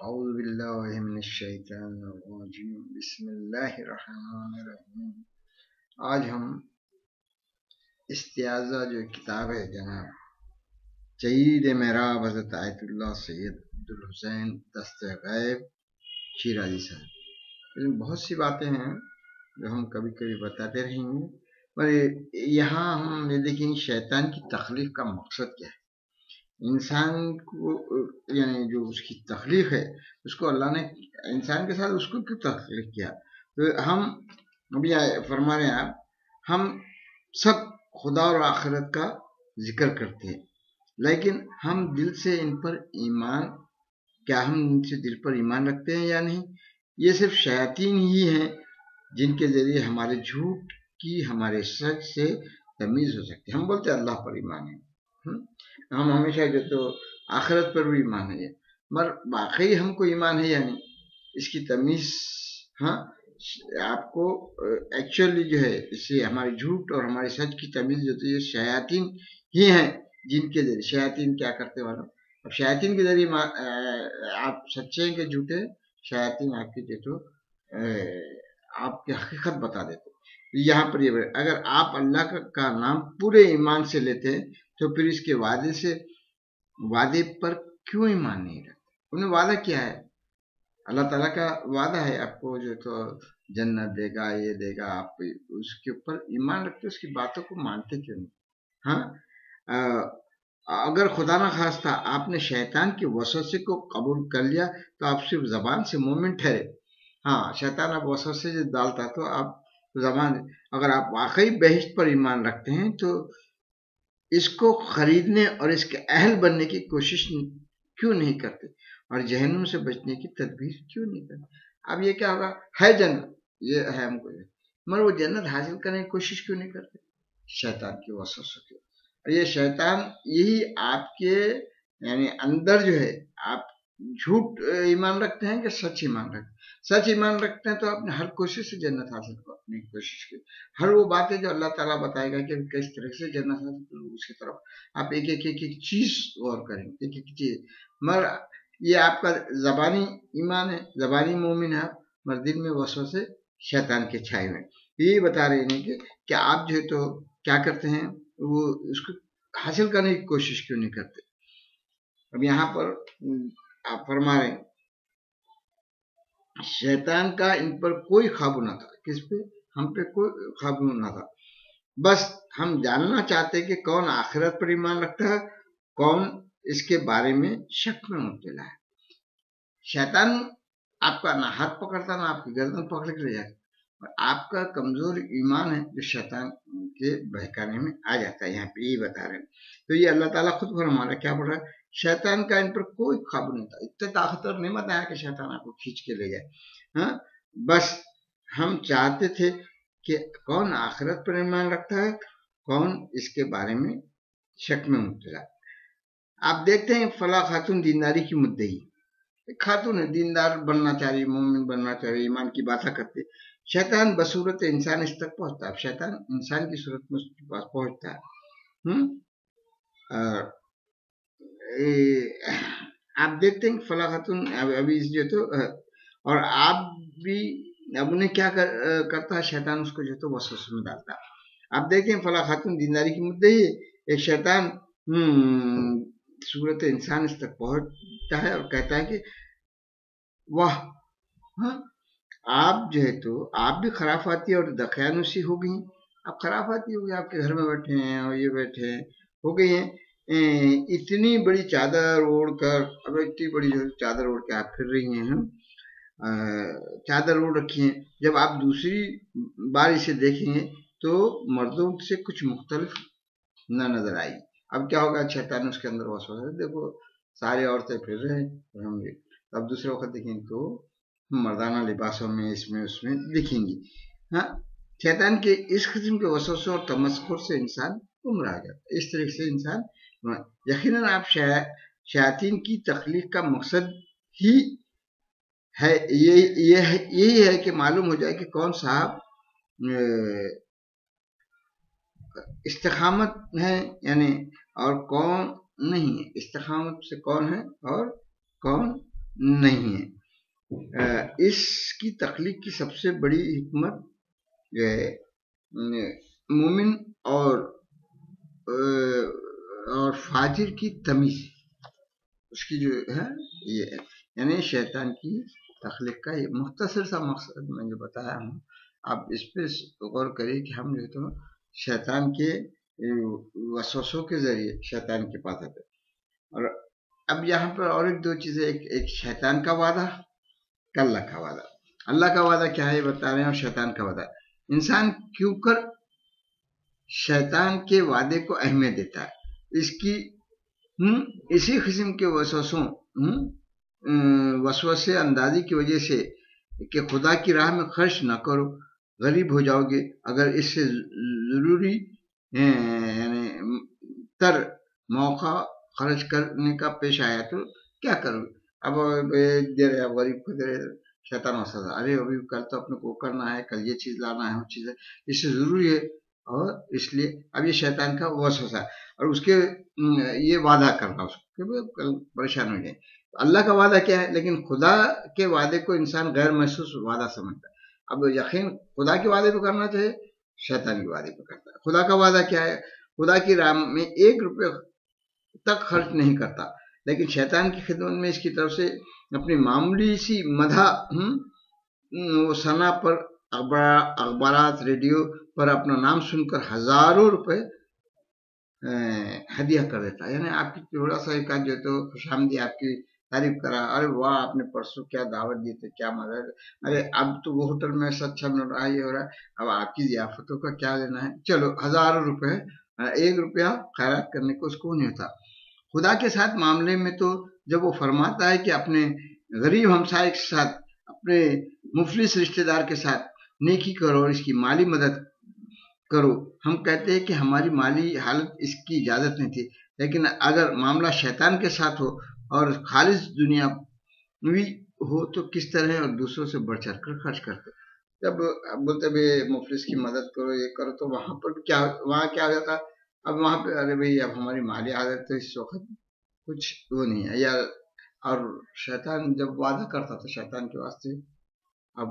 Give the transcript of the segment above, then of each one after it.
اعوذ باللہ من الشیطان الرجیم بسم اللہ الرحمن الرحیم۔ آج ہم استعاذہ جو کتاب ہے جناب سید محراب حضرت آیت اللہ سید عبدالحسین دست غیب شیرازی صاحب، لیکن بہت سی باتیں ہیں جو ہم کبھی کبھی بتاتے رہیں گے، پر یہاں ہم یہ دیکھیں شیطان کی تخلیق کا مقصد کیا ہے۔ انسان کو یعنی جو اس کی تخلیق ہے اس کو اللہ نے انسان کے ساتھ اس کو کیوں تخلیق کیا؟ تو ہم ابھی فرما رہے ہیں آپ، ہم سب خدا اور آخرت کا ذکر کرتے ہیں، لیکن ہم دل سے ان پر ایمان، کیا ہم ان سے دل پر ایمان رکھتے ہیں یا نہیں؟ یہ صرف شیاطین ہی ہیں جن کے ذریعے ہمارے جھوٹ کی ہمارے سچ سے تمیز ہو سکتی ہے۔ ہم بولتے ہیں اللہ پر ایمان ہے، ہم ہمیشہ جو تو آخرت پر بھی ایمان ہے، مگر واقعی ہم کو ایمان ہے یا نہیں، اس کی تمیز آپ کو ایکچولی جو ہے اس سے ہمارے جھوٹ اور ہمارے سچ کی تمیز جو ہے شیاطین ہی ہیں جن کے ذریعے۔ شیاطین کیا کرتے والوں، اب شیاطین کے ذریعے آپ سچے ہیں کہ جھوٹے، شیاطین آپ کی جو تو آپ کی حقیقت بتا دیتے۔ یہاں پر یہ اگر آپ اللہ کا نام پورے ایمان سے لیتے ہیں تو پھر اس کے وعدے پر کیوں ایمان نہیں رکھتے؟ انہیں وعدہ کیا ہے؟ اللہ تعالیٰ کا وعدہ ہے آپ کو جو تو جنت دے گا، یہ دے گا، آپ اس کے اوپر ایمان رکھتے، اس کی باتوں کو مانتے کیوں نہیں؟ اگر خدا نہ خواستہ آپ نے شیطان کے وسوسے کو قبول کر لیا تو آپ صرف زبان سے مومن ٹھہرے۔ شیطان آپ وسوسے سے ڈالتا تو آپ زبان، اگر آپ واقعی بہشت پر ایمان رکھتے ہیں تو اس کو خریدنے اور اس کے اہل بننے کی کوشش کیوں نہیں کرتے، اور جہنم سے بچنے کی تدبیر کیوں نہیں کرتے؟ اب یہ کیا ہوگا، ہے جنت، یہ ہے ہم کو، مگر وہ جنت حاصل کرنے کی کوشش کیوں نہیں کرتے؟ شیطان کی وسوسوں کی۔ اور یہ شیطان یہی آپ کے یعنی اندر جو ہے، آپ جھوٹ ایمان رکھتے ہیں کہ سچ ایمان رکھتے ہیں؟ سچ ایمان رکھتے ہیں تو آپ نے ہر کوشش سے جنت حاصل کرنے کی کوشش کی، ہر وہ باتیں جو اللہ تعالیٰ بتائے گا کہ کس طرح سے جنت حاصل کرو، اس کی طرف آپ ایک ایک چیز غور کریں، ایک ایک چیز۔ مگر یہ آپ کا زبانی ایمان ہے، زبانی مومن ہے آپ، مگر دل میں وسوسے شیطان کے چھائے ہوئے۔ یہی بتا رہے ہیں کہ آپ جو ہے تو کیا کرتے ہیں، وہ اس کو حاصل کرنے کی کوشش کیوں نہیں کرتے؟ اب یہاں پر آپ فرما رہے ہیں شیطان کا ان پر کوئی قابو نہ تھا، کس پہ؟ ہم پہ کوئی قابو نہ تھا، بس ہم جاننا چاہتے کہ کون آخرت پر ایمان رکھتا ہے، کون اس کے بارے میں شک میں مبتلا ہے۔ شیطان آپ کا نہ ہاتھ پکڑتا نہ آپ کی گردن پکڑ کے لے جاتا، اور آپ کا کمزور ایمان ہے جو شیطان کے بہکانے میں آ جاتا ہے۔ یہاں پہ یہی بتا رہے ہیں، تو یہ اللہ تعالیٰ خود فرما رہا ہے، کیا بول رہا ہے؟ شیطان کا ان پر کوئی قابو نہیں تھا، اتنے طاقتور نعمت ہے کہ شیطان آپ کو کھینچ کے لے جائے۔ بس ہم چاہتے تھے کہ کون آخرت پر ایمان رکھتا ہے، کون اس کے بارے میں شک میں مبتلا۔ آپ دیکھتے ہیں فلاں خاتون دینداری کی مدعی، خاتون ہے، دیندار بننا چاہ رہی، مومن بننا چاہ رہی، ایمان کی باتیں کرتے، شیطان بصورت انسان اس تک پہنچتا ہے، شیطان انسان کی صورت میں اس کے پاس پہنچتا ہے۔ آپ دیکھتے ہیں فلاں خاتون ابھی جو تو، اور آپ بھی اب انہیں کیا کرتا ہے، شیطان اس کو جو تو وسوسے میں ڈالتا ہے۔ آپ دیکھیں فلاں خاتون دینداری کی مدعی ہے، ایک شیطان صورت انسان اس تک پہنچتا ہے اور کہتا ہے کہ واہ، آپ جو ہے تو آپ بھی خرافاتی اور دقیانوسی ہو گئی، آپ خرافاتی ہو گئی، آپ کے گھر میں بیٹھے ہیں اور یہ بیٹھے ہیں، ہو گئی ہیں اتنی بڑی چادر اوڑھ کر، اب اتنی بڑی چادر اوڑھ کے آپ پھر رہی ہیں، چادر اوڑھ رکھی ہیں، جب آپ دوسری بار اسے دیکھیں گے تو مردوں سے کچھ مختلف نہ نظر آئی۔ اب کیا ہوگا، شیطان اس کے اندر وسوسہ، دیکھو ساری عورتیں پھر رہے ہیں، اب دوسرے وقت دیکھیں تو مردانہ لباسوں میں اس میں دکھیں گی۔ شیطان کے اس قسم کے وسوسوں اور تمسخر سے انسان گمراہ جاتا ہے، اس طرح سے انسان یقیناً آپ شیاطین کی تخلیق کا مقصد ہی ہے یہی ہے کہ معلوم ہو جائے کہ کون صاحب استقامت ہے یعنی اور کون نہیں ہے، استقامت سے کون ہے اور کون نہیں ہے۔ اس کی تخلیق کی سب سے بڑی حکمت جو ہے مومن اور فاجر کی تمیز، اس کی جو ہے یہ ہے، یعنی شیطان کی تخلیق کا یہ مختصر سا مقصد میں جو بتایا ہوں، آپ اس پہ غور کریں کہ ہم جو تو شیطان کے وسوسوں کے ذریعے شیطان کے پاس آتے۔ اور اب یہاں پر اور ایک دو چیزیں، ایک شیطان کا وعدہ، اللہ کا وعدہ۔ اللہ کا وعدہ کیا ہے بتا رہے ہیں، اور شیطان کا وعدہ۔ انسان کیوں کر شیطان کے وعدے کو اہمیت دیتا ہے؟ اس کی اسی قسم کے وسوسے اندازی کی وجہ سے کہ خدا کی راہ میں خرچ نہ کرو، غریب ہو جاؤ گے، اگر اس سے ضروری یعنی تر موقع خرچ کرنے کا پیش آیا تو کیا کرو گے؟ اب دے رہے غریب کو دے رہے، شیطان وسوسہ، ارے ابھی کل تو اپنے کو کرنا ہے، کل یہ چیز لانا ہے، وہ چیز ہے، اس سے ضروری ہے، اور اس لیے اب یہ شیطان کا وسوسہ، اور اس کے یہ وعدہ کرنا اس کو کہ کل پریشان ہو جائے۔ اللہ کا وعدہ کیا ہے؟ لیکن خدا کے وعدے کو انسان غیر محسوس وعدہ سمجھتا ہے۔ اب یقین خدا کے وعدے پہ کرنا چاہیے، شیطان کے وعدے پہ کرتا ہے۔ خدا کا وعدہ کیا ہے؟ خدا کی راہ میں 1 روپے تک خرچ نہیں کرتا، لیکن شیطان کی خدمت میں اس کی طرف سے اپنی معمولی سی مدح وہ ثنا پر اخبارات، ریڈیو پر اپنا نام سن کر ہزاروں روپے ہدیہ کر دیتا ہے۔ یعنی آپ کی تھوڑا سا ایک جو تو خوش آمدی آپ کی تعریف کرا، ارے واہ آپ نے پرسوں کیا دعوت دی تھی، کیا مزہ ہے، ارے اب تو وہ ہوٹل میں اچھا مل رہا ہے، یہ ہو رہا ہے، اب آپ کی ضیافتوں کا کیا لینا ہے، چلو ہزاروں روپے، 1 روپیہ خیرات کرنے کو اس کو نہیں ہوتا۔ خدا کے ساتھ معاملے میں تو جب وہ فرماتا ہے کہ اپنے غریب ہمسائے کے ساتھ، اپنے مفلس رشتہ دار کے ساتھ نیکی کرو اور اس کی مالی مدد کرو، ہم کہتے ہیں کہ ہماری مالی حالت اس کی اجازت نہیں تھی، لیکن اگر معاملہ شیطان کے ساتھ ہو اور خالص دنیا ہو تو کس طرح اور دوسروں سے بڑھ چڑھ کر خرچ کرتے۔ جب بولتے مفلس کی مدد کرو، یہ کرو، تو وہاں پر وہاں کیا ہو جاتا؟ اب وہاں پہ ارے بھائی اب ہماری مالی حالت تو اس وقت کچھ وہ نہیں ہے، یا اور شیطان جب وعدہ کرتا تھا شیطان کے واسطے، اب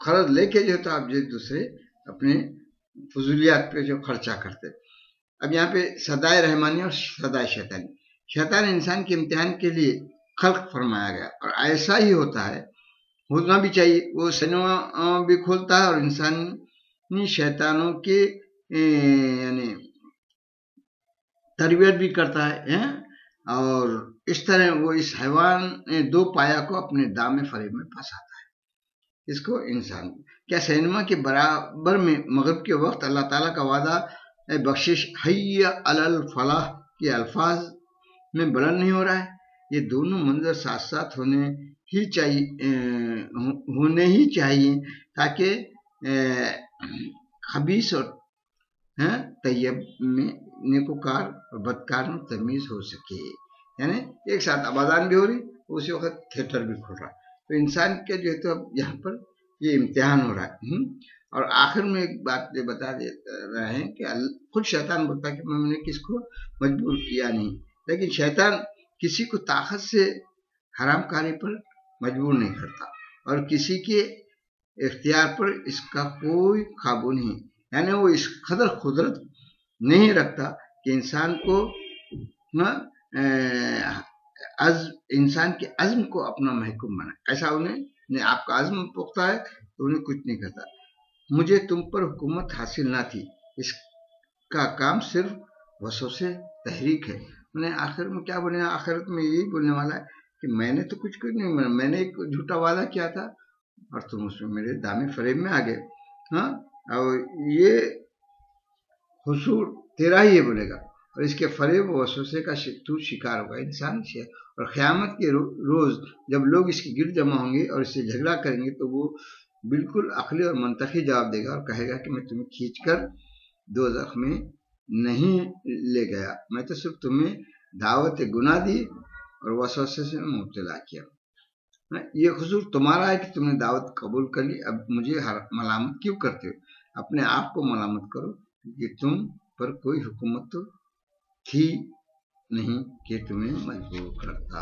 قرض لے کے جو تھا اب جو دوسرے اپنے فضولیات پہ جو خرچہ کرتے۔ اب یہاں پہ سدائے رحمانی اور سدائے شیطانی، شیطان انسان کے امتحان کے لیے خلق فرمایا گیا، اور ایسا ہی ہوتا ہے، ہونا بھی چاہیے۔ وہ سینما بھی کھولتا ہے اور انسانی شیطانوں کے یعنی تربیت بھی کرتا ہے، اور اس طرح وہ اس حیوان 2 پایا کو اپنے دام فریب میں پھنساتا ہے، اس کو انسان۔ کیا سینما کے برابر میں مغرب کے وقت اللہ تعالیٰ کا وعدہ بخشش حی علی الفلاح کے الفاظ میں بلند نہیں ہو رہا ہے؟ یہ دونوں منظر ساتھ ساتھ ہونے ہی چاہیے تاکہ خبیث اور طیب میں نیکوکار اور بدکار میں تمیز ہو سکے۔ یعنی ایک ساتھ آبادان بھی ہو رہی، اسی وقت تھیٹر بھی کھل رہا ہے، تو انسان کے جو ہے تو اب یہاں پر یہ امتحان ہو رہا ہے۔ اور آخر میں ایک بات یہ بتا دے رہے ہیں کہ خود شیطان بولتا ہے کہ میں نے کس کو مجبور کیا نہیں، لیکن شیطان کسی کو طاقت سے حرام کاری پر مجبور نہیں کرتا، اور کسی کے اختیار پر اس کا کوئی قابو نہیں، یعنی وہ اس قدر قدرت نہیں رکھتا کہ انسان کو انسان کے عزم کو اپنا محکوم بنائے۔ ایسا انہیں آپ کا عزم پختہ ہے تو انہیں کچھ نہیں کرتا۔ مجھے تم پر حکومت حاصل نہ تھی، اس کا کام صرف وسوسے تحریک ہے۔ انہیں آخر میں کیا بولے؟ آخرت میں یہی بولنے والا ہے کہ میں نے تو کچھ نہیں بنا، میں نے ایک جھوٹا وعدہ کیا تھا اور تم اس میں میرے دامن فریب میں آ گئے، اور یہ حصول تیرا ہی بولے گا، اور اس کے فریب و وسوسے کا تو شکار ہوگا انسان سے۔ اور قیامت کے روز جب لوگ اس کے گرد جمع ہوں گے اور اس سے جھگڑا کریں گے تو وہ بالکل عقلی اور منطقی جواب دے گا اور کہے گا کہ میں تمہیں کھینچ کر دوزخ میں نہیں لے گیا، میں تو صرف تمہیں دعوت گناہ دی اور وسوسے سے مبتلا کیا۔ یہ قصور تمہارا ہے کہ تم نے دعوت قبول کر لی، اب مجھے ملامت کیوں کرتے ہو؟ اپنے آپ کو ملامت کرو، کیونکہ تم پر کوئی حکومت تو تھی نہیں کہ تمہیں مجبور کرتا۔